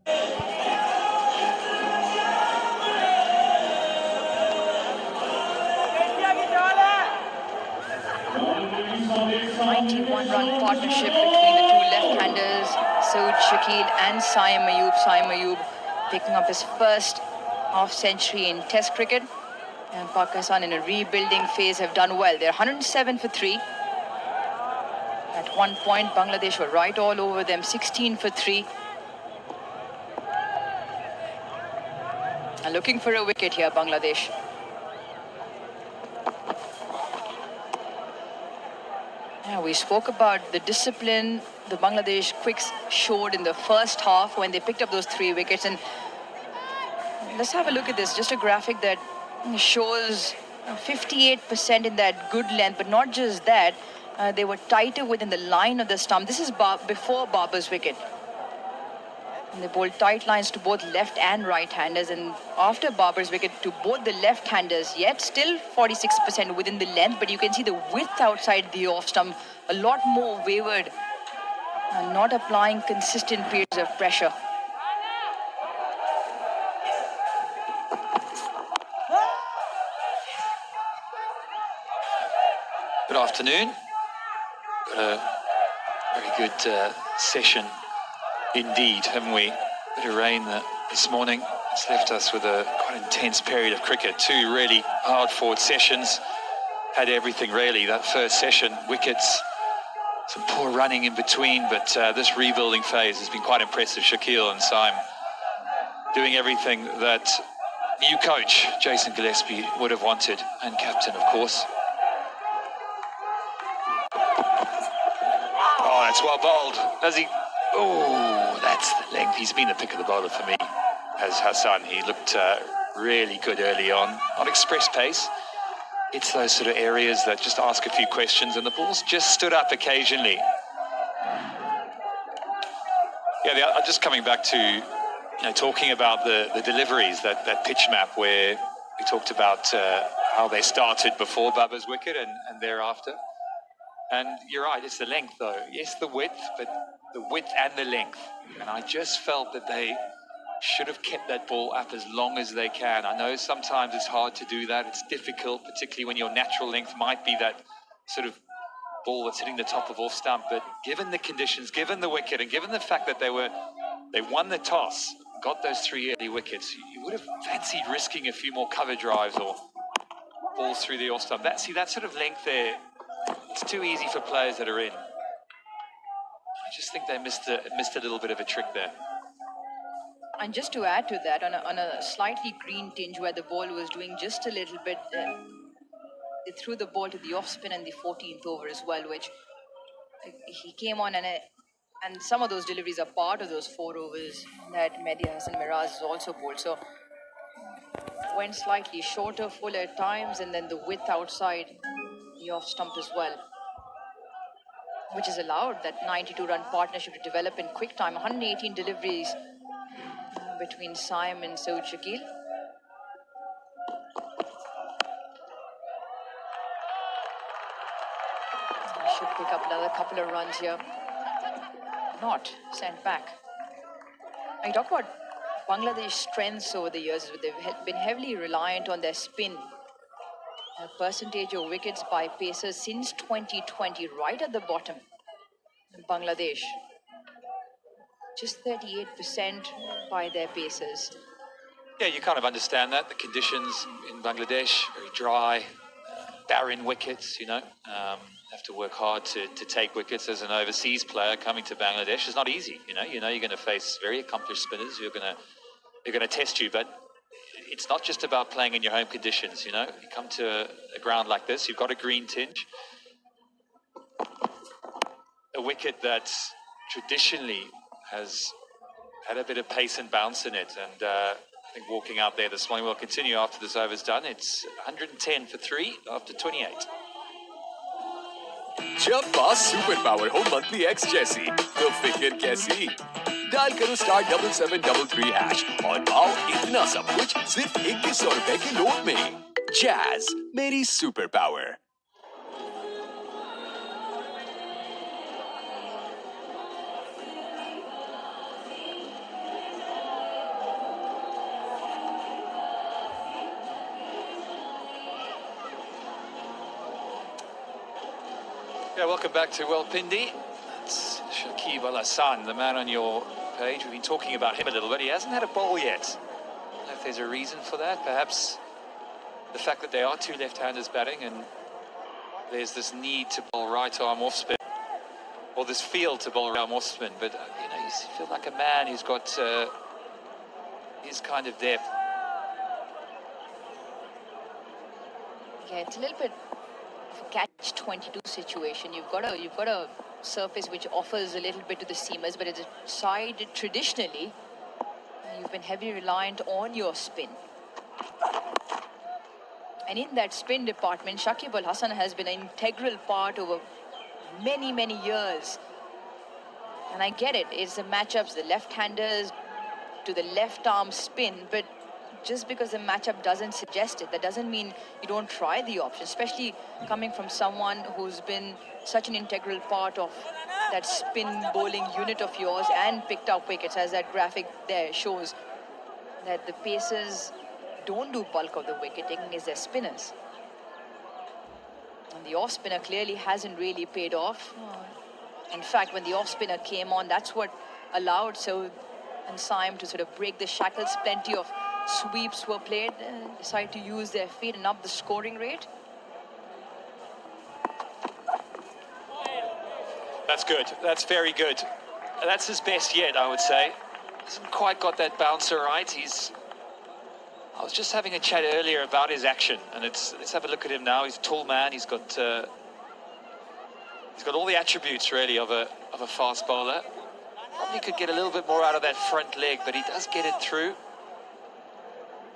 91-run partnership between the two left-handers, Saud Shakil and Saim Ayub. Saim Ayub picking up his first half-century in Test cricket. And Pakistan in a rebuilding phase have done well. They're 107 for 3. At one point, Bangladesh were right all over them, 16 for 3. And looking for a wicket here, Bangladesh. Yeah, we spoke about the discipline the Bangladesh Quicks showed in the first half when they picked up those 3 wickets. And let's have a look at this. Just a graphic that shows 58% in that good length, but not just that. They were tighter within the line of the stump. This is before Babar's wicket. And they bowled tight lines to both left and right-handers, and after Babar's wicket to both the left-handers, yet still 46% within the length, but you can see the width outside the off-stump, a lot more wayward, and not applying consistent periods of pressure. Good afternoon. Got a very good session indeed, haven't we? Bit of rain this morning. It's left us with a quite intense period of cricket. 2 really hard-fought sessions. Had everything really. That first session, wickets, some poor running in between, but this rebuilding phase has been quite impressive. Shakil and Saim doing everything that new coach Jason Gillespie would have wanted, and captain, of course. Oh, that's well bowled. Does he? Oh, that's the length. He's been the pick of the bowler for me, as Hassan. He looked really good early on express pace. It's those sort of areas that just ask a few questions, and the ball's just stood up occasionally. Yeah, just coming back to talking about the deliveries, that pitch map where we talked about how they started before Babar's wicket and thereafter. And you're right, it's the length though. Yes, the width, but the width and the length. And I just felt that they should have kept that ball up as long as they can. I know sometimes it's hard to do that. It's difficult, particularly when your natural length might be that sort of ball that's hitting the top of off stump. But given the conditions, given the wicket, and given the fact that they won the toss, got those 3 early wickets, you would have fancied risking a few more cover drives or balls through the off stump. That sort of length there, it's too easy for players that are in. I just think they missed a little bit of a trick there. And just to add to that, on a slightly green tinge where the ball was doing just a little bit, they threw the ball to the off spin in the 14th over as well, which he came on and some of those deliveries are part of those 4 overs that Mehdi Hassan Miraz has also bowled. So went slightly shorter, fuller at times, and then the width outside the off stump as well, which has allowed that 92-run partnership to develop in quick time. 118 deliveries between Saim and Saud Shakil. Should pick up another couple of runs here. Not sent back. I talk about Bangladesh's strengths over the years. They've been heavily reliant on their spin. A percentage of wickets by pacers since 2020, right at the bottom. Bangladesh, just 38% by their pacers. Yeah, you kind of understand that. The conditions in Bangladesh, very dry, barren wickets, have to work hard to take wickets as an overseas player coming to Bangladesh. It's not easy, you're going to face very accomplished spinners who are going to test you, but it's not just about playing in your home conditions, You come to a ground like this, you've got a green tinge, a wicket that traditionally has had a bit of pace and bounce in it, and I think walking out there this morning will continue after this over's done. It's 110 for 3 after 28. जब पास super power हो monthly x जैसी तो फिक्र कैसी dial करो *7733# और पाओ इतना सब कुछ सिर्फ 2100 रुपए के नोट में जैज मेरी super power Yeah, welcome back to World Pindi. That's Shakib Al Hassan, the man on your page. We've been talking about him a little bit. He hasn't had a bowl yet. I don't know if there's a reason for that. Perhaps the fact that there are two left-handers batting and there's this need to bowl right arm off spin, or this feel to bowl right arm off spin. But, you know, you feel like a man who's got his kind of depth. Yeah, it's a little bit of a catch-22 situation. You've got a surface which offers a little bit to the seamers, but it's a side traditionally you've been heavily reliant on your spin. And in that spin department, Shakib Al Hassan has been an integral part over many, many years. And I get it, it's the matchups, the left-handers to the left arm spin, but just because the matchup doesn't suggest it, that doesn't mean you don't try the option, especially coming from someone who's been such an integral part of that spin bowling unit of yours and picked up wickets, as that graphic there shows that the pacers don't do bulk of the wicket taking is their spinners. And the off spinner clearly hasn't really paid off. In fact, when the off spinner came on, that's what allowed Saud and Saim to sort of break the shackles. Plenty of sweeps were played, decided to use their feet and up the scoring rate. That's good. That's very good. That's his best yet, I would say. Hasn't quite got that bouncer right. I was just having a chat earlier about his action, and let's have a look at him now. He's a tall man. He's got all the attributes really of a fast bowler. Probably could get a little bit more out of that front leg, but he does get it through.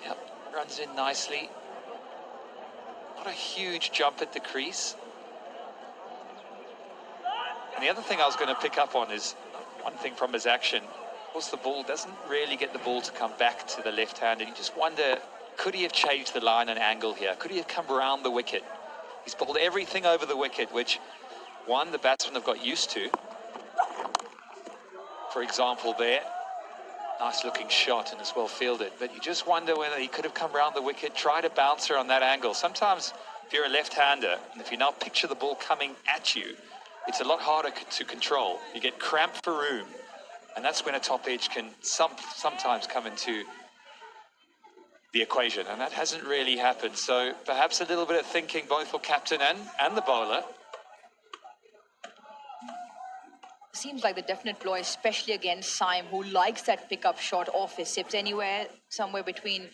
Yep, runs in nicely. Not a huge jump at the crease. And the other thing I was going to pick up on is one thing from his action. Of course, the ball doesn't really get the ball to come back to the left hand, and you just wonder, could he have changed the line and angle here? Could he have come around the wicket? He's bowled everything over the wicket, which, one, the batsmen have got used to. For example, there, nice looking shot and it's well fielded, but you just wonder whether he could have come around the wicket, tried a bouncer on that angle. Sometimes, if you're a left-hander, and if you now picture the ball coming at you, it's a lot harder to control. You get cramped for room. And that's when a top edge can sometimes come into the equation. And that hasn't really happened. So perhaps a little bit of thinking both for captain and the bowler. Seems like the definite ploy, especially against Saim, who likes that pickup shot off his hips. Anywhere, somewhere between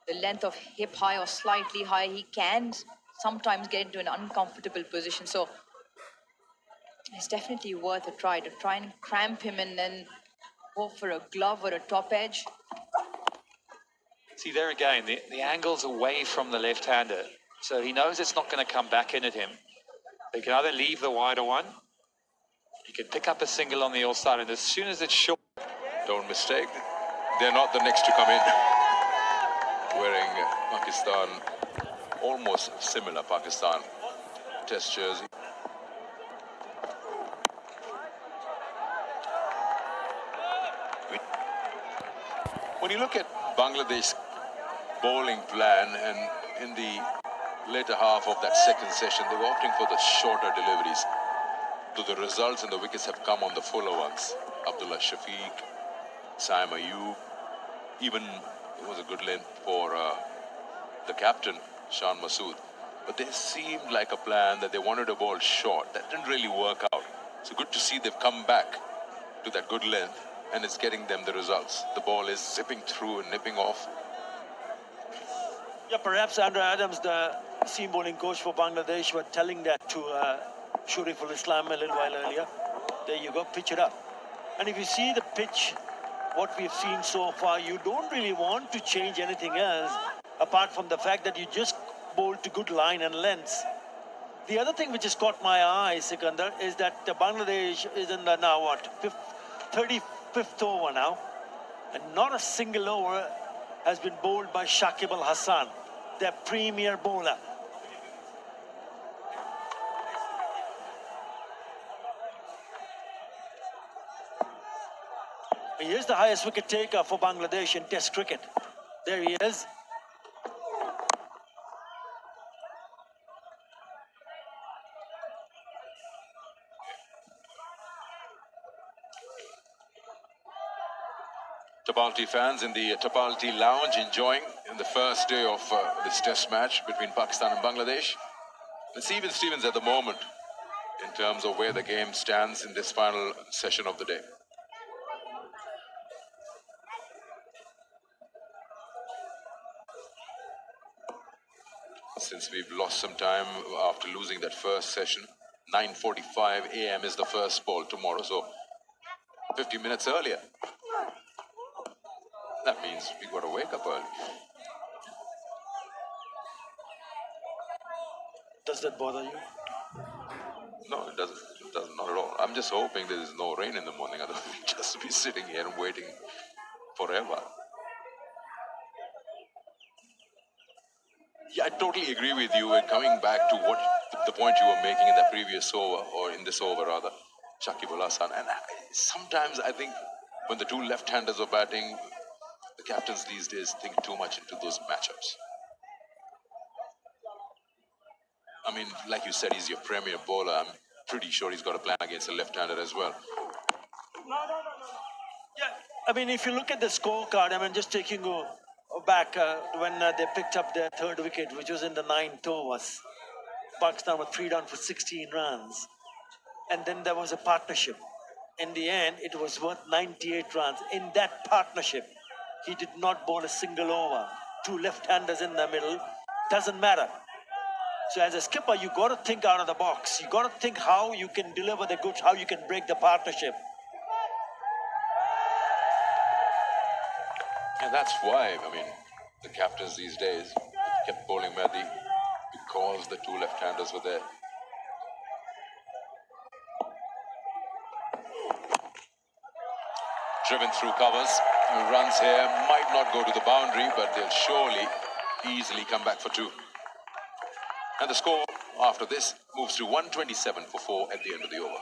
the length of hip high or slightly high, he can sometimes get into an uncomfortable position. So it's definitely worth a try to try and cramp him and then go for a glove or a top edge. See there again, the angle's away from the left-hander. So he knows it's not going to come back in at him. He can either leave the wider one, he can pick up a single on the all side, and as soon as it's short... Don't mistake, they're not the next to come in. Wearing Pakistan, almost similar Pakistan test jersey. When you look at Bangladesh's bowling plan, and in the later half of that second session, they were opting for the shorter deliveries. So the results and the wickets have come on the fuller ones. Abdullah Shafiq, Saim Ayub, even it was a good length for the captain, Shan Masood. But there seemed like a plan that they wanted a ball short. That didn't really work out. So good to see they've come back to that good length, and it's getting them the results. The ball is zipping through and nipping off. Yeah, perhaps Andrew Adams, the seam bowling coach for Bangladesh, were telling that to Shuriful Islam a little while earlier. There you go, pitch it up. And if you see the pitch, what we've seen so far, you don't really want to change anything else apart from the fact that you just bowled to good line and lengths. The other thing which has caught my eye, Sikandar, is that Bangladesh is in the now what, 35th over now, and not a single over has been bowled by Shakib Al Hassan, their premier bowler. He is the highest wicket taker for Bangladesh in Test cricket. There he is. Tapalti fans in the Tapalti lounge enjoying in the first day of this test match between Pakistan and Bangladesh. It's even Stevens at the moment in terms of where the game stands in this final session of the day. Since we've lost some time after losing that first session, 9:45 a.m. is the first ball tomorrow, so 50 minutes earlier. That means we got to wake up early. Does that bother you? No, it doesn't. It doesn't, not at all. I'm just hoping there is no rain in the morning. Otherwise, we'll just be sitting here and waiting forever. Yeah, I totally agree with you. And coming back to what the point you were making in the previous over, or in this over rather, Shakib Al Hasan. And sometimes I think when the two left-handers are batting, the captains these days think too much into those matchups. I mean, like you said, he's your premier bowler. I'm pretty sure he's got a plan against a left-hander as well. Yeah. I mean, if you look at the scorecard, I mean, just taking back when they picked up their third wicket, which was in the 9th overs, Pakistan were 3 down for 16 runs. And then there was a partnership. In the end, it was worth 98 runs. In that partnership, he did not bowl a single over. Two left-handers in the middle. Doesn't matter. So as a skipper, you got to think out of the box. You got to think how you can deliver the goods, how you can break the partnership. And that's why, I mean, the captains these days kept bowling Mehdi because the two left-handers were there. Driven through covers. Runs here might not go to the boundary, but they'll surely easily come back for 2. And the score after this moves to 127 for 4 at the end of the over.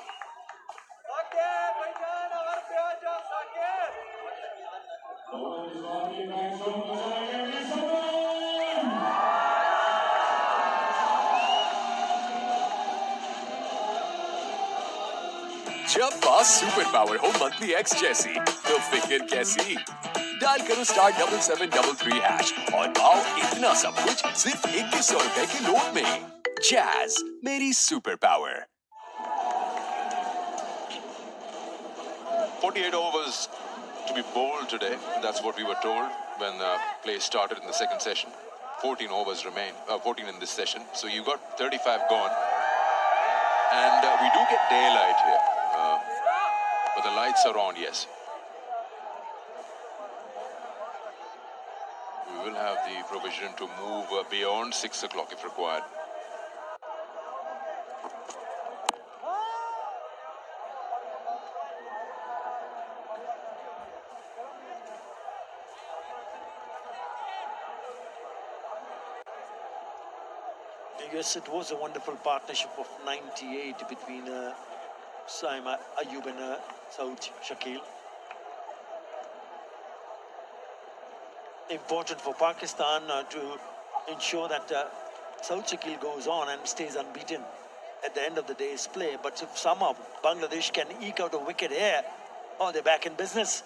जब पास super power हो monthly x जैसी तो फिक्र कैसी dial करो *7733# और पाओ इतना सब कुछ सिर्फ 2100 रुपए के नोट में जैज मेरी super power 48 overs to be bowled today. That's what we were told when play started in the second session. 14 overs remain, 14 in this session. So you got 35 gone. And we do get daylight here. But the lights are on, yes. We will have the provision to move beyond 6 o'clock if required. Yes, it was a wonderful partnership of 98 between Saim Ayub and Saud Shakil. Important for Pakistan to ensure that Saud Shakil goes on and stays unbeaten at the end of the day's play. But if somehow Bangladesh can eke out a wicket here, oh, they're back in business.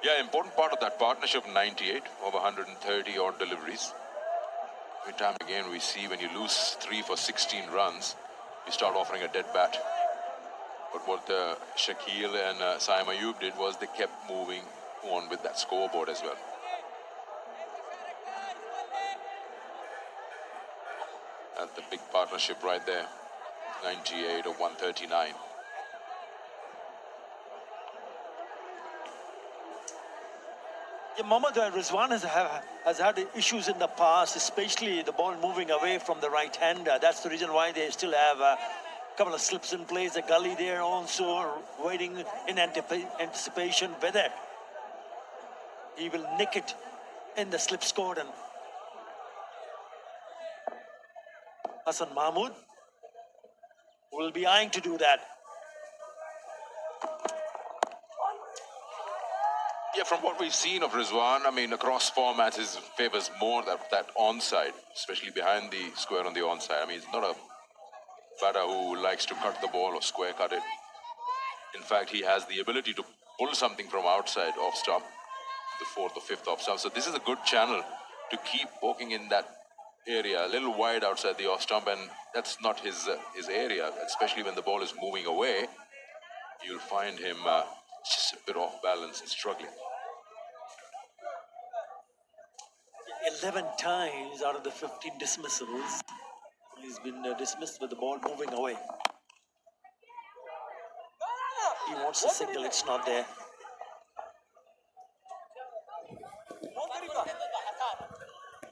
Yeah, important part of that partnership, 98 over 130 odd deliveries. Every time again we see when you lose 3 for 16 runs, you start offering a dead bat. But what Shakil and Saim Ayub did was they kept moving on with that scoreboard as well. That's the big partnership right there. 98 of 139. Yeah, Mohammad Rizwan has had issues in the past, especially the ball moving away from the right hander. That's the reason why they still have a couple of slips in place. A gully there also waiting in anticipation whether he will nick it in the slips cordon. Hassan Mahmood will be eyeing to do that. Yeah, from what we've seen of Rizwan, I mean, across formats, he favors more that onside, especially behind the square on the onside. I mean, he's not a batter who likes to cut the ball or square cut it. In fact, he has the ability to pull something from outside off stump, the fourth or fifth off stump. So this is a good channel to keep poking in that area, a little wide outside the off stump, and that's not his area, especially when the ball is moving away. You'll find him just a bit off balance and struggling. 11 times out of the 15 dismissals, he's been dismissed with the ball moving away. He wants a single, it's not there.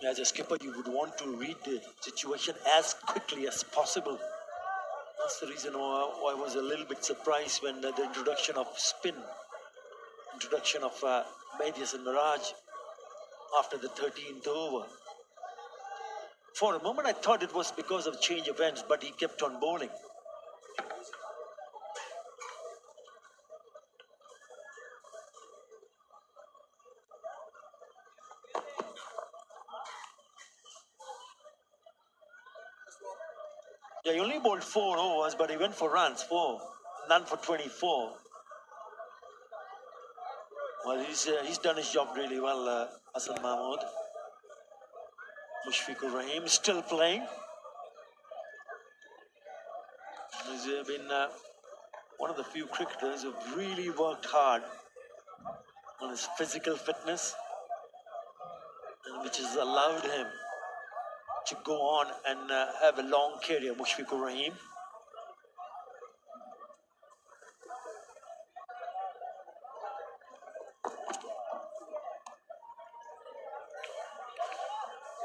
As a skipper, you would want to read the situation as quickly as possible. That's the reason why I was a little bit surprised when the introduction of spin, introduction of Medias and Mirage after the 13th over. For a moment, I thought it was because of change of ends, but he kept on bowling. Yeah, he only bowled 4 overs, but he went for runs, 4, none for 24. Well, he's done his job really well, Hassan Mahmood. Mushfiqur Rahim is still playing. He's been one of the few cricketers who've really worked hard on his physical fitness, and which has allowed him to go on and have a long career, Mushfiqur Rahim.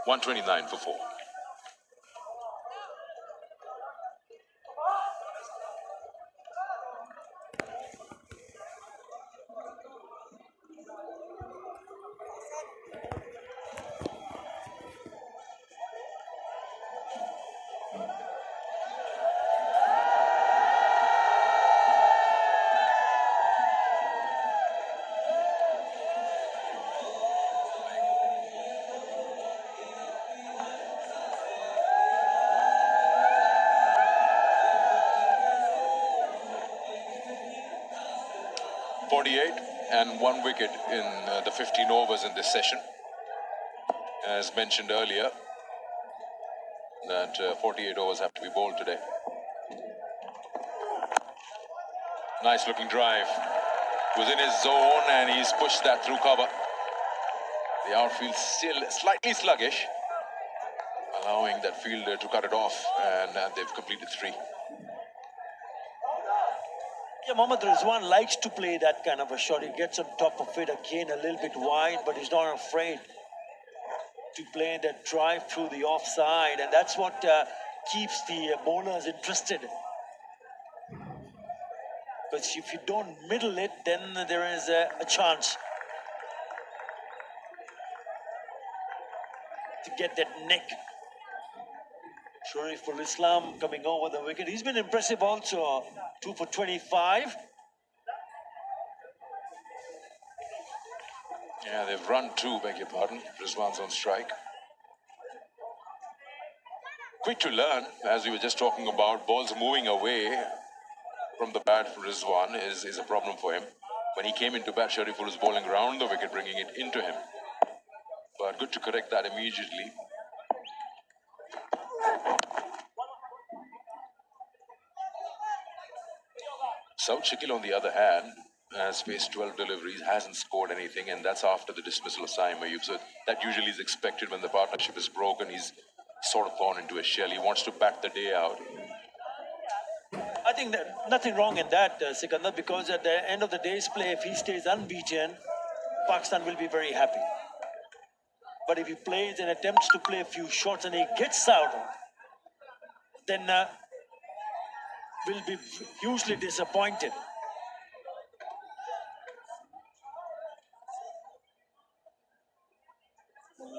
$129 for 4. $48 and 1 wicket in the 15 overs in this session. As mentioned earlier, that 48 overs have to be bowled today. Nice looking drive. He was in his zone and he's pushed that through cover. The outfield still slightly sluggish, allowing that fielder to cut it off, and they've completed 3. Yeah, Mohammad Rizwan likes to play that kind of a shot. He gets on top of it again a little bit wide, but he's not afraid to play that drive through the offside, and that's what keeps the bowlers interested. Because if you don't middle it, then there is a chance to get that nick. Shariful Islam coming over the wicket. He's been impressive also. 2 for 25. Yeah, they've run 2, beg your pardon. Rizwan's on strike. Quick to learn, as we were just talking about, balls moving away from the bat for Rizwan is a problem for him. When he came into bat, Shariful was bowling around the wicket, bringing it into him. But good to correct that immediately. South Shakil, on the other hand, has faced 12 deliveries, hasn't scored anything, and that's after the dismissal of Saim Ayub. So that usually is expected when the partnership is broken. He's sort of gone into a shell. He wants to bat the day out. I think that nothing wrong in that, Sikandar, because at the end of the day's play, if he stays unbeaten, Pakistan will be very happy. But if he plays and attempts to play a few shots and he gets out, then will be hugely disappointed.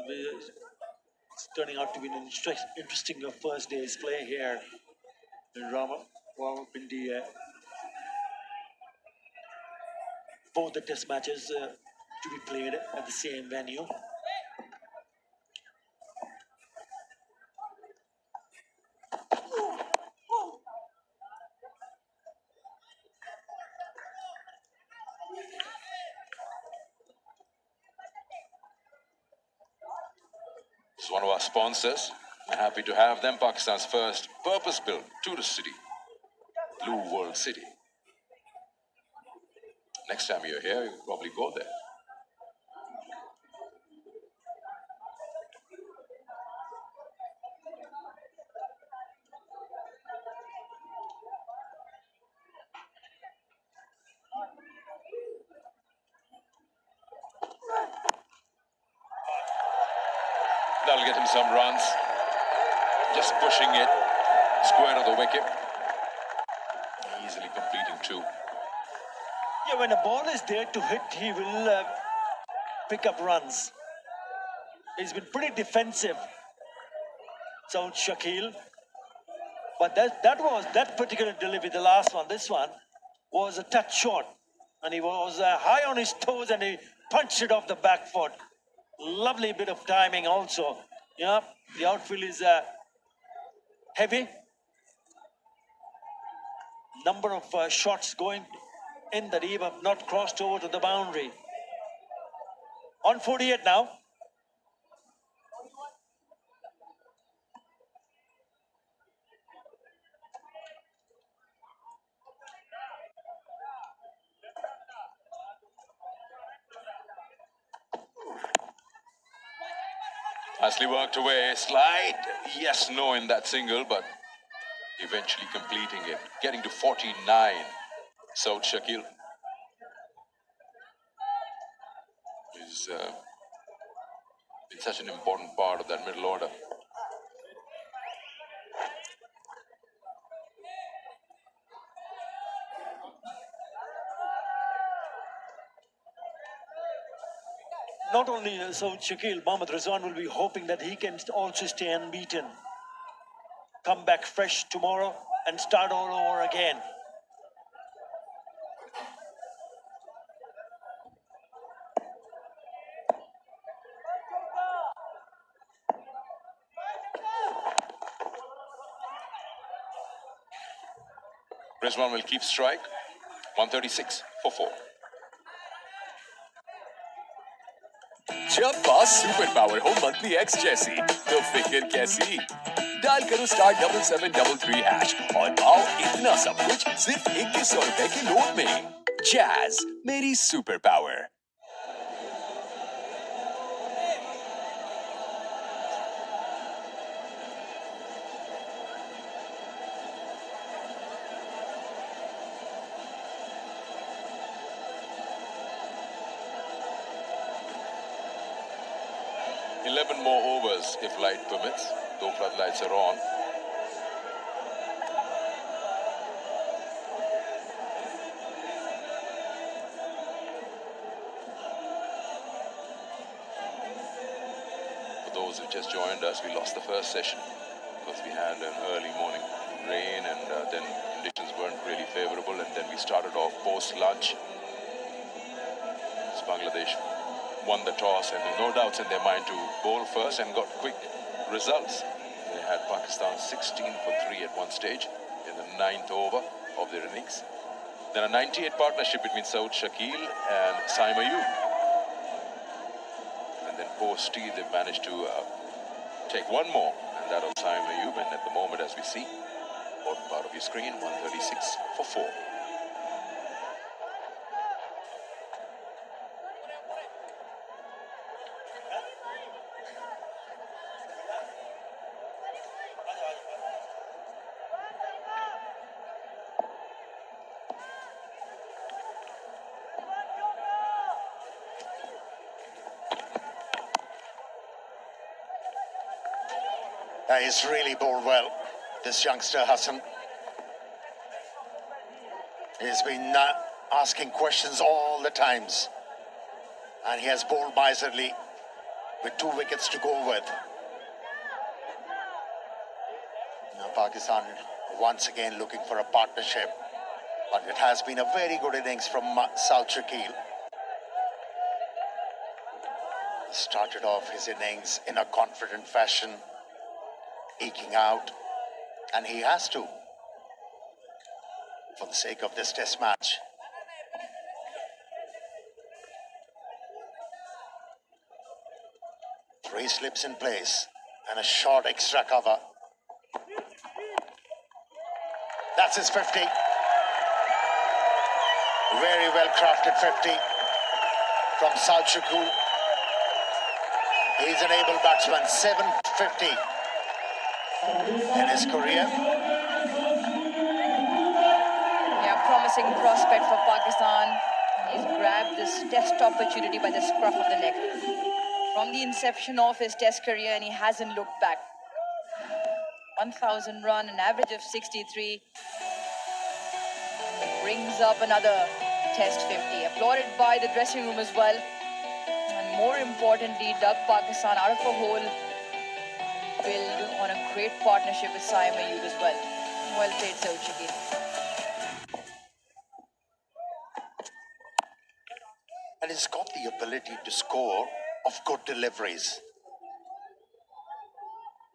It's turning out to be an interesting first day's play here in Rawalpindi. Both the test matches to be played at the same venue. is one of our sponsors. I'm happy to have them. Pakistan's first purpose-built tourist city, Blue World City. Next time you're here, you'll probably go there. That'll get him some runs. Just pushing it square of the wicket. Easily completing two. Yeah, when a ball is there to hit, he will pick up runs. He's been pretty defensive, Saud Shakil. But that particular delivery, the last one, this one, was a touch shot. And he was high on his toes and he punched it off the back foot. Lovely bit of timing also. Yeah, the outfield is heavy. Number of shots going in that he have not crossed over to the boundary. On 48 now. Nicely worked away. Slide. Yes, no in that single, but eventually completing it. Getting to 49. Saud Shakil is been such an important part of that middle order. Not only Saud Shakil, Mohammad Rizwan will be hoping that he can also stay unbeaten. Come back fresh tomorrow and start all over again. Rizwan will keep strike. 136 for 4. जब बात super power हो monthly x जैसी तो फिक्र कैसी dial करो *7733# और पाओ इतना सब कुछ सिर्फ 2100 रुपए के नोट में जैज मेरी super power 11 more overs if light permits. Though floodlights are on. For those who just joined us, we lost the first session because we had an early morning rain and then conditions weren't really favorable, and then we started off post-lunch. Bangladesh won the toss and no doubts in their mind to bowl first and got quick results. They had Pakistan 16 for 3 at one stage in the 9th over of their innings. Then a 98 partnership between Saud Shakil and Saim Ayub. And then post-tea they managed to take one more, and that of Saim Ayub. And at the moment, as we see, bottom part of your screen, 136 for 4. He's really bowled well, this youngster Hassan. He's been asking questions all the times, and he has bowled miserly with 2 wickets to go with. Now Pakistan once again looking for a partnership, but it has been a very good innings from Saud Shakil. Started off his innings in a confident fashion, eking out, and he has to, for the sake of this test match. Three slips in place. And a short extra cover. That's his 50. Very well crafted 50 from South Shakul. He's an able batsman. 750 in his career. Yeah, promising prospect for Pakistan. He's grabbed this test opportunity by the scruff of the neck. From the inception of his test career, and he hasn't looked back. 1,000 run, an average of 63. Brings up another test 50. Applauded by the dressing room as well. And more importantly, dug Pakistan out of a hole. Build on a great partnership with Saim Ayub as well. Well played, Sauchiki. And he's got the ability to score of good deliveries.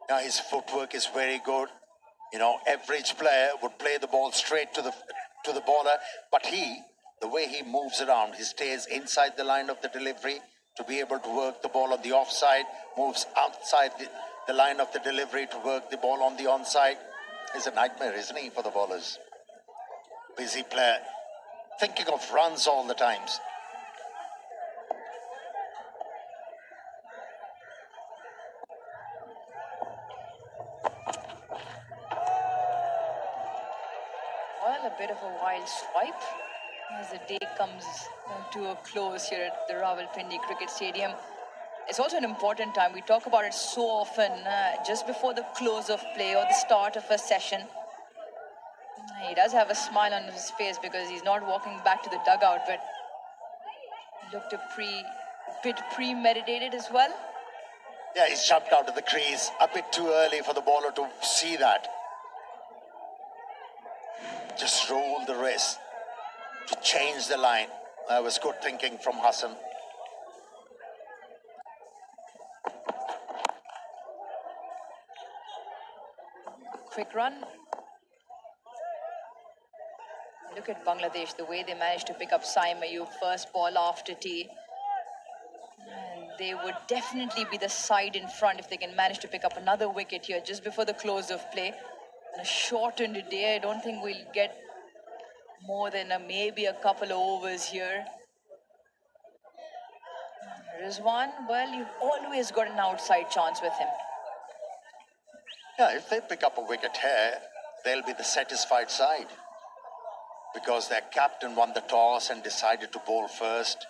Now his footwork is very good. You know, average player would play the ball straight to the bowler, but the way he moves around, he stays inside the line of the delivery to be able to work the ball on the offside, moves outside the line of the delivery to work the ball on the onside. He's a nightmare, isn't he, for the bowlers? Busy player, thinking of runs all the times. Well, a bit of a wild swipe as the day comes to a close here at the Rawalpindi Cricket Stadium. It's also an important time. We talk about it so often, just before the close of play or the start of a session. He does have a smile on his face because he's not walking back to the dugout, but looked a bit premeditated as well. Yeah, he's jumped out of the crease a bit too early for the bowler to see that. Just roll the wrist to change the line. That was good thinking from Hassan. Quick run. Look at Bangladesh, the way they managed to pick up Saim Ayub first ball after tea. And they would definitely be the side in front if they can manage to pick up another wicket here just before the close of play. And a shortened day, I don't think we'll get more than maybe a couple of overs here. Rizwan, well, you've always got an outside chance with him. Yeah, if they pick up a wicket here, they'll be the satisfied side. Because their captain won the toss and decided to bowl first.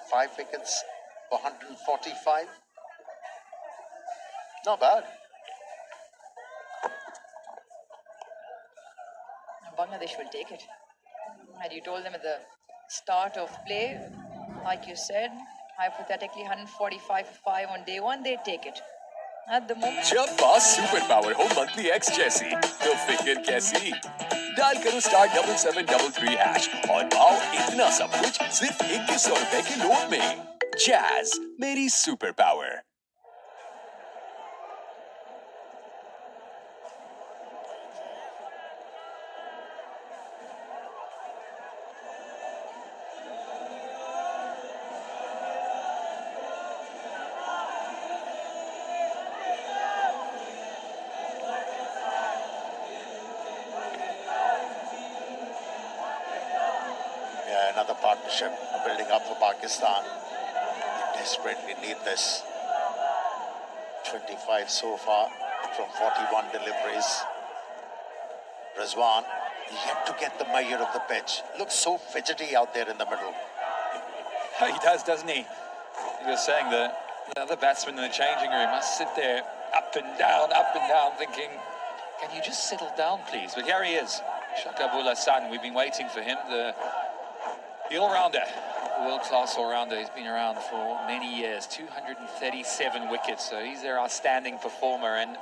5 wickets for 145. Not bad. Bangladesh will take it. Had you told them at the start of play, like you said, hypothetically 145 for 5 on day one, they'd take it. At the moment, जब पास super power हो monthly x जैसी तो फिक्र कैसी dial करो *7733# और पाओ इतना सब कुछ सिर्फ 2100 रुपए की लोड में जैज मेरी super power Another partnership building up for Pakistan. They desperately need this. 25 so far from 41 deliveries. Rizwan yet to get the measure of the pitch. Looks so fidgety out there in the middle. He does, doesn't he? He was saying that the other batsmen in the changing room must sit there up and down, thinking, can you just settle down, please? But here he is, Shakabul Hassan. We've been waiting for him, the all-rounder, world-class all-rounder. He's been around for many years, 237 wickets, so he's their outstanding performer, and a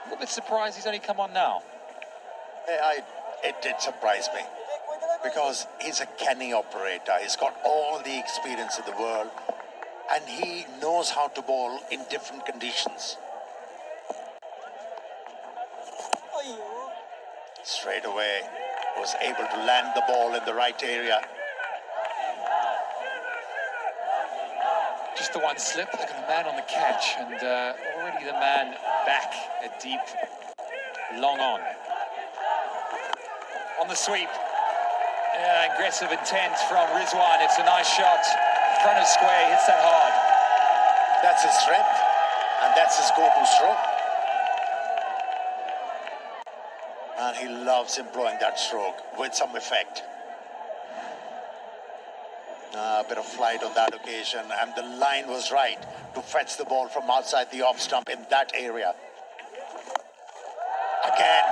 little bit surprised he's only come on now. It did surprise me, because he's a canny operator. He's got all the experience in the world, and he knows how to bowl in different conditions. Straight away, was able to land the ball in the right area. Just the one slip. Look at the man on the catch, and already the man back at deep, long on. On the sweep. Yeah, aggressive intent from Rizwan. It's a nice shot. Front of square, hits that hard. That's his strength, and that's his go-to stroke. And he loves employing that stroke with some effect. A bit of flight on that occasion, and the line was right to fetch the ball from outside the off stump in that area. Again,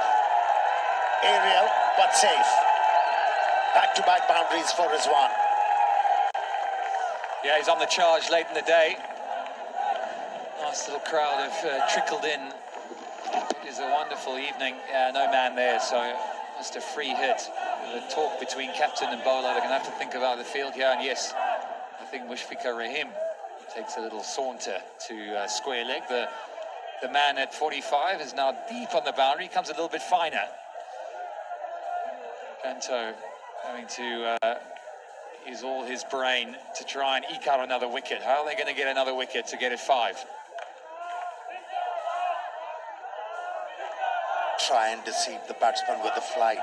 aerial but safe. Back-to-back boundaries for Rizwan. Yeah, he's on the charge late in the day. Nice little crowd have trickled in. It is a wonderful evening. No man there, so just a free hit. The talk between captain and bowler, they're going to have to think about the field here. And yes, I think Mushfiqur Rahim takes a little saunter to square leg. The man at 45 is now deep on the boundary, comes a little bit finer. Kanto having to use all his brain to try and eke out another wicket. How are they going to get another wicket to get it 5? Try and deceive the batsman with the flight.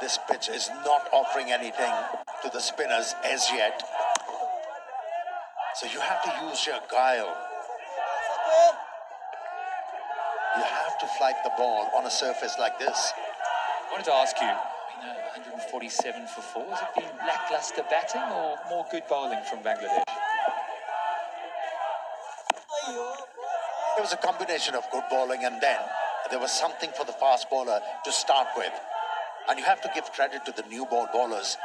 This pitch is not offering anything to the spinners as yet. So you have to use your guile. You have to flight the ball on a surface like this. I wanted to ask you, 147 for 4, has it been lackluster batting or more good bowling from Bangladesh? There was a combination of good bowling, and then there was something for the fast bowler to start with. And you have to give credit to the new ball bowlers.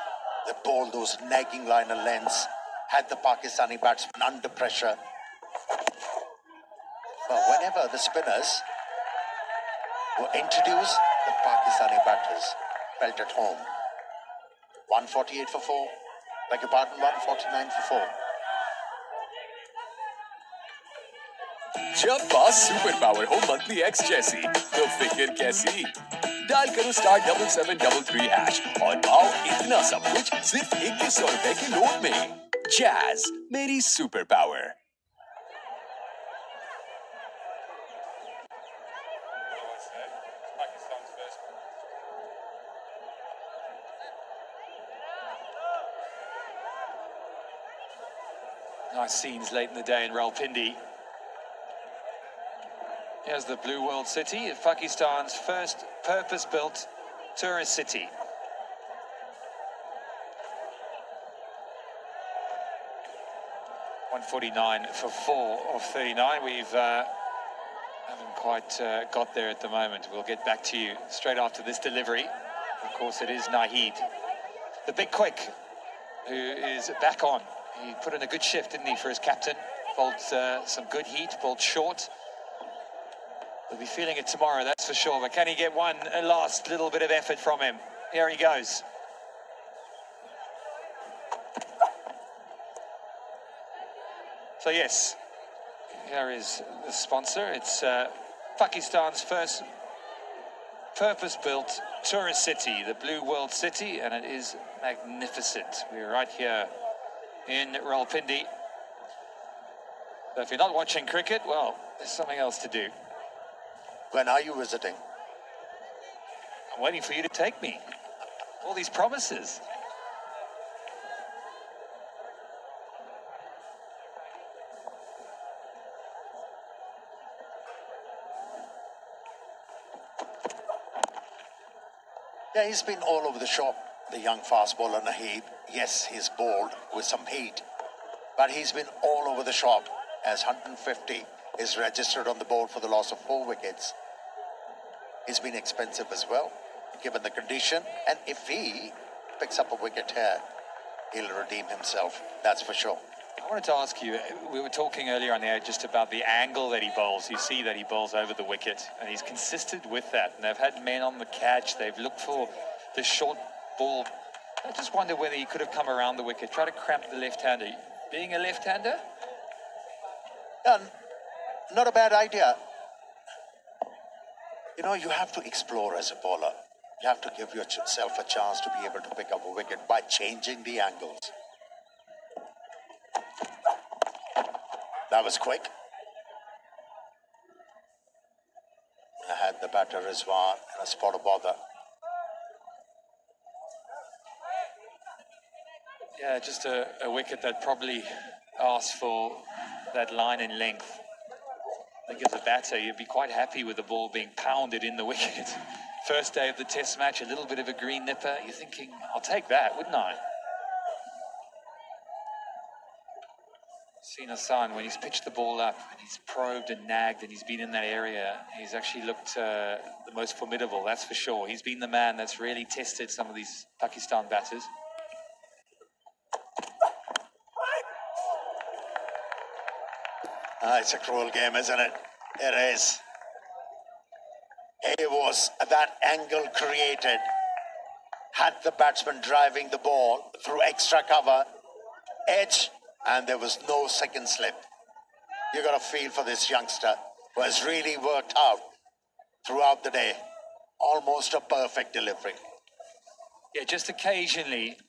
They bowled those nagging liner lengths, had the Pakistani batsmen under pressure. But whenever the spinners were introduced, the Pakistani batters felt at home. 148 for 4, beg your pardon, 149 for 4. जब पास super power हो monthly x जैसी तो फिक्र कैसी dial करो *7733# और पाओ इतना सब कुछ सिर्फ ₹2100 के नोट में जैज मेरी super power Nice scenes late in the day in Rawalpindi. Here's the Blue World City, Pakistan's first purpose-built tourist city. .149 for 4 of 39. We've haven't quite got there at the moment. We'll get back to you straight after this delivery. Of course, it is Naheed, the big quick, who is back on. He put in a good shift, didn't he, for his captain? Bowled some good heat, bowled short. We'll be feeling it tomorrow, that's for sure. But can he get one last little bit of effort from him? Here he goes. So yes, here is the sponsor. It's Pakistan's first purpose-built tourist city, the Blue World City, and it is magnificent. We're right here in Rawalpindi. So if you're not watching cricket, well, there's something else to do. When are you visiting? I'm waiting for you to take me. All these promises. Yeah, he's been all over the shop, the young fast bowler Naheed. Yes, he's bowled with some heat, but he's been all over the shop as 150 is registered on the board for the loss of 4 wickets. He's been expensive as well, given the condition, and if he picks up a wicket here, he'll redeem himself, that's for sure. I wanted to ask you, we were talking earlier on the air just about the angle that he bowls. You see that he bowls over the wicket, and he's consistent with that. And they've had men on the catch. They've looked for the short ball. I just wonder whether he could have come around the wicket, try to cramp the left-hander. Being a left-hander? Yeah, not a bad idea. You know, you have to explore as a bowler. You have to give yourself a chance to be able to pick up a wicket by changing the angles. That was quick. I had the batter Rizwan and a spot of bother. Yeah, just a wicket that probably asked for that line in length. I think as a batter, you'd be quite happy with the ball being pounded in the wicket. First day of the test match, a little bit of a green nipper. You're thinking, I'll take that, wouldn't I? Seen Hassan, when he's pitched the ball up and he's probed and nagged and he's been in that area, he's actually looked the most formidable, that's for sure. He's been the man that's really tested some of these Pakistan batters. It's a cruel game, isn't it? It is. It was that angle created. Had the batsman driving the ball through extra cover, edge, and there was no second slip. You got a feel for this youngster who has really worked out throughout the day. Almost a perfect delivery. Yeah, just occasionally,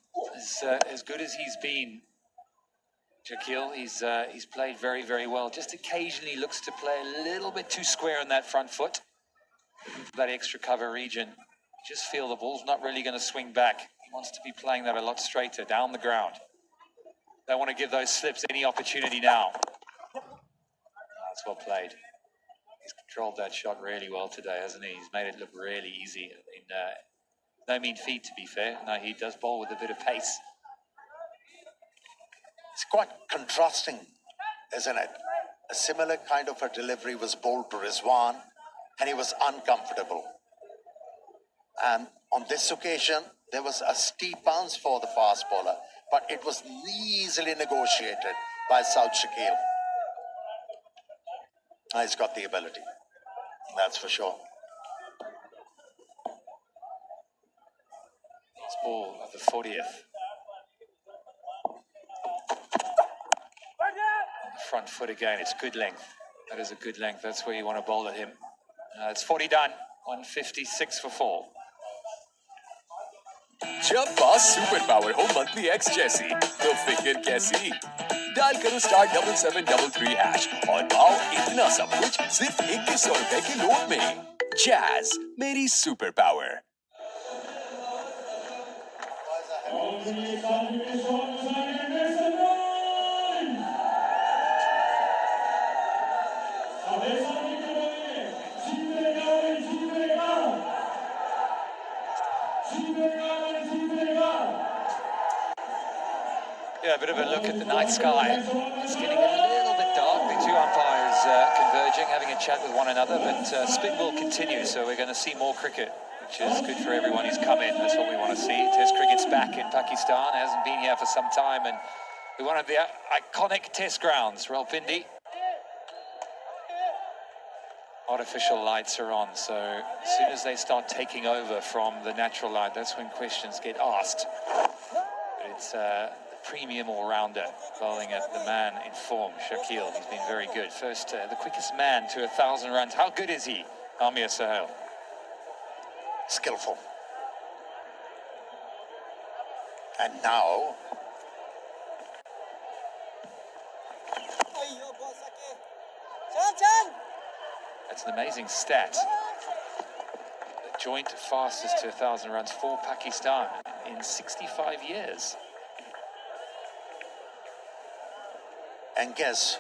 as good as he's been, Shakil, he's played very, very well. Just occasionally looks to play a little bit too square on that front foot. That extra cover region. Just feel the ball's not really going to swing back. He wants to be playing that a lot straighter, down the ground. Don't want to give those slips any opportunity now. That's well played. He's controlled that shot really well today, hasn't he? He's made it look really easy. I mean, no mean feat, to be fair. No, he does bowl with a bit of pace. It's quite contrasting, isn't it? A similar kind of a delivery was bowled to Rizwan, and he was uncomfortable. And on this occasion, there was a steep bounce for the fast bowler, but it was easily negotiated by South Shakil. He's got the ability, that's for sure. It's ball at the 40th. Front foot again, it's good length. That is a good length, that's where you want to bowl at him. It's 40 done, 156 for 4. जब पास super power हो monthly x जैसी तो फिक्र कैसी dial करो *7733# और पाओ इतना सब कुछ सिर्फ 2100 रुपए की नोट में जैज मेरी super power Yeah, a bit of a look at the night sky. It's getting a little bit dark. The two umpires converging, having a chat with one another, but spin will continue, so we're going to see more cricket, which is good for everyone who's come in. That's what we want to see. Test cricket's back in Pakistan. It hasn't been here for some time, and we're one of the iconic test grounds, Rawalpindi. Artificial lights are on, so as soon as they start taking over from the natural light, that's when questions get asked. But it's premium all-rounder, bowling at the man in form, Shakil. He's been very good. First, the quickest man to 1,000 runs. How good is he, Amir Sahel? Skillful. And now, that's an amazing stat. The joint fastest to 1,000 runs for Pakistan in 65 years. and guess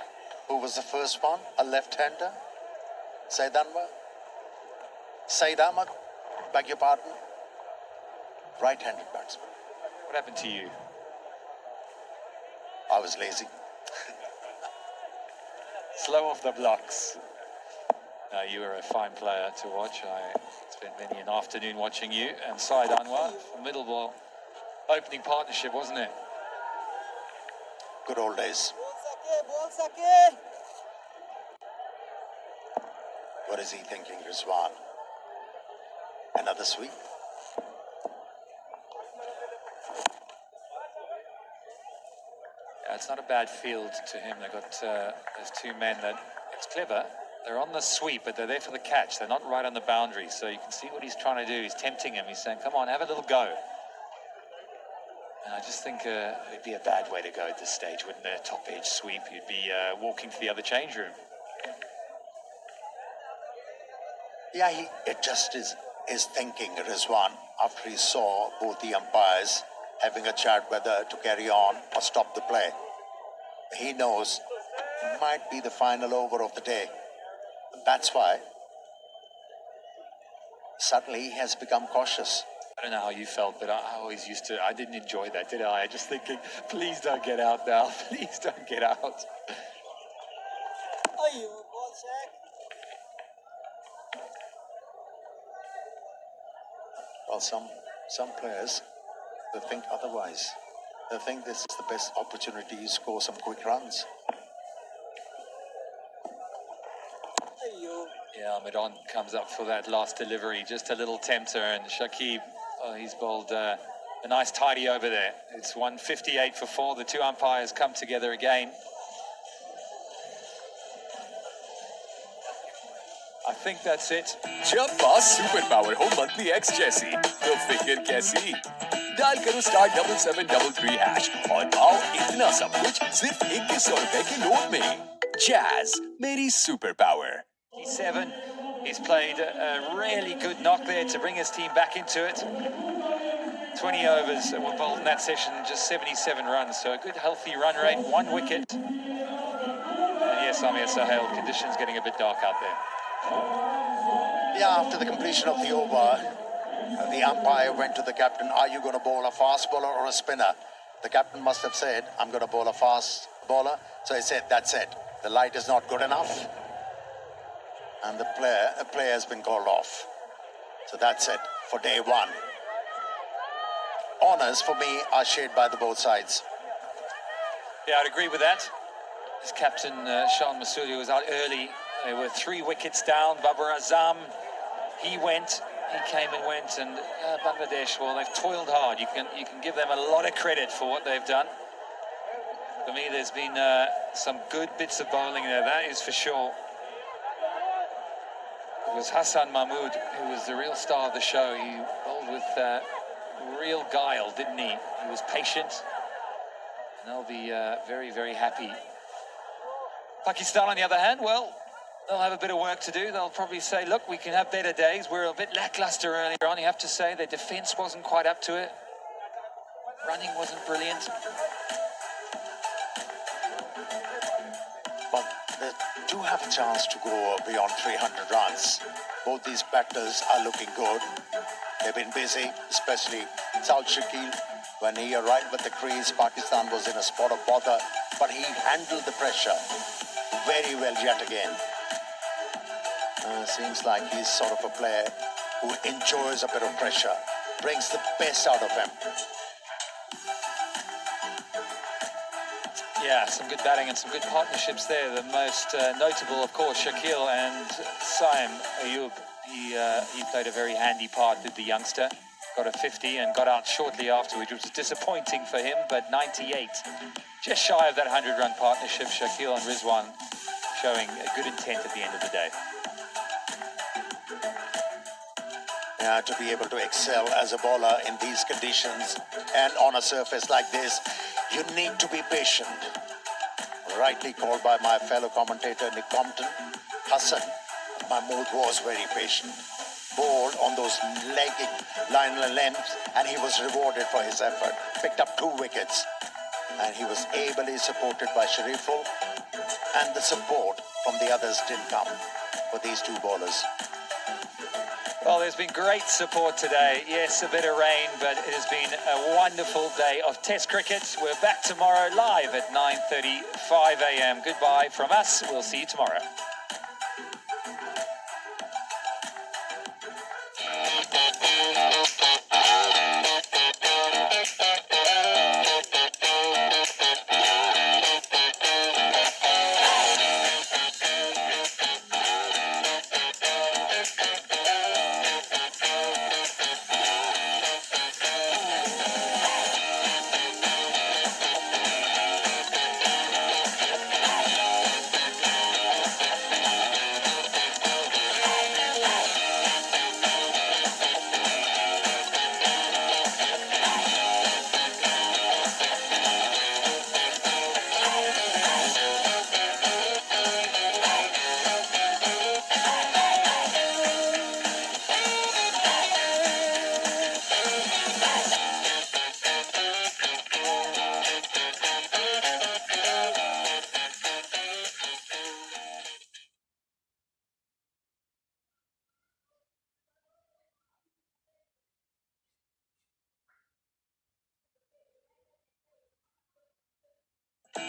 who was the first one? A left-hander? Said Anwar? Said Ahmad? Beg your pardon? Right-handed batsman. What happened to you? I was lazy. Slow off the blocks. You were a fine player to watch. I spent many an afternoon watching you and Said Anwar. Formidable opening partnership, wasn't it? Good old days. What is he thinking, Rizwan? Another sweep? Yeah, it's not a bad field to him. They've got those two men that, it's clever. They're on the sweep, but they're there for the catch. They're not right on the boundary. So you can see what he's trying to do. He's tempting him. He's saying, come on, have a little go. And I just think it'd be a bad way to go at this stage, wouldn't it? Top edge sweep, you'd be walking to the other change room. Yeah, it just is thinking, Rizwan, after he saw both the umpires having a chat whether to carry on or stop the play. He knows it might be the final over of the day. That's why suddenly he has become cautious. I don't know how you felt, but I always used to, I didn't enjoy that, did I? Just thinking, please don't get out now, please don't get out. Well, some players, they think otherwise. They think this is the best opportunity to score some quick runs. Yeah, Medon comes up for that last delivery, just a little tempter, and Shakib, he's bowled a nice tidy over there. It's 158 for 4. The two umpires come together again. I think that's it. जब पास super power हो monthly x जैसी तो फिक्र कैसी dial करो *7733# और पाओ इतना सब कुछ सिर्फ 2100 रुपए की नोट में जैज मेरी super power 7. He's played a really good knock there to bring his team back into it. 20 overs were bowled in that session, just 77 runs, so a good healthy run rate, 1 wicket. And yes, Amir Sahel, conditions getting a bit dark out there. Yeah, after the completion of the over, the umpire went to the captain, are you going to bowl a fast bowler or a spinner? The captain must have said, I'm going to bowl a fast bowler. So he said, that's it. The light is not good enough. And the player has been called off. So that's it for day one. Honours for me are shared by the both sides. Yeah, I'd agree with that. His captain, Shan Masoodi, was out early. They were 3 wickets down. Babar Azam, he came and went, and Bangladesh, well, they've toiled hard. You can give them a lot of credit for what they've done. For me, there's been some good bits of bowling there, that is for sure. It was Hassan Mahmood who was the real star of the show. He bowled with real guile, didn't he? He was patient, and they'll be very, very happy. Pakistan, on the other hand, well, they'll have a bit of work to do. They'll probably say, look, we can have better days. We're a bit lackluster earlier on, you have to say. Their defence wasn't quite up to it. Running wasn't brilliant. But they do have a chance to go beyond 300 runs. Both these batters are looking good. They've been busy, especially Saud Shakil. When he arrived at the crease, Pakistan was in a spot of bother, but he handled the pressure very well yet again. Seems like he's sort of a player who enjoys a bit of pressure, brings the best out of him. Yeah, some good batting and some good partnerships there. The most notable, of course, Shakil and Saim Ayub. He played a very handy part with the youngster. Got a 50 and got out shortly afterwards, which was disappointing for him, but 98. Just shy of that 100-run partnership, Shakil and Rizwan showing a good intent at the end of the day. To be able to excel as a bowler in these conditions and on a surface like this, you need to be patient. Rightly called by my fellow commentator Nick Compton, Hassan Mahmood was very patient. Bowled on those legging line lengths, and he was rewarded for his effort. Picked up 2 wickets, and he was ably supported by Shariful, and the support from the others didn't come for these 2 bowlers. Well, there's been great support today. Yes, a bit of rain, but it has been a wonderful day of Test cricket. We're back tomorrow live at 9:35 a.m. Goodbye from us. We'll see you tomorrow.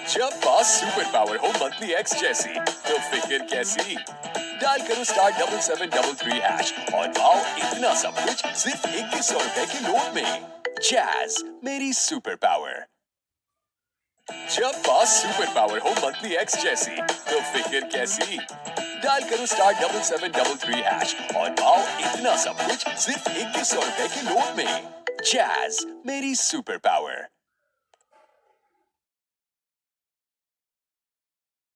जब पास super power हो monthly x जैसी तो फिक्र कैसी। Dial करो *7733# और पाओ इतना सब कुछ सिर्फ 2100 रुपए के नोट में। जैज मेरी सुपर पावर। जब पास सुपर पावर हो मंथली एक्स जैसी तो फिक्र कैसी। डायल करो *7733# और पाओ इतना सब कुछ सिर्फ 2100 रुपए के नोट में। जैज मेरी सुपर पावर।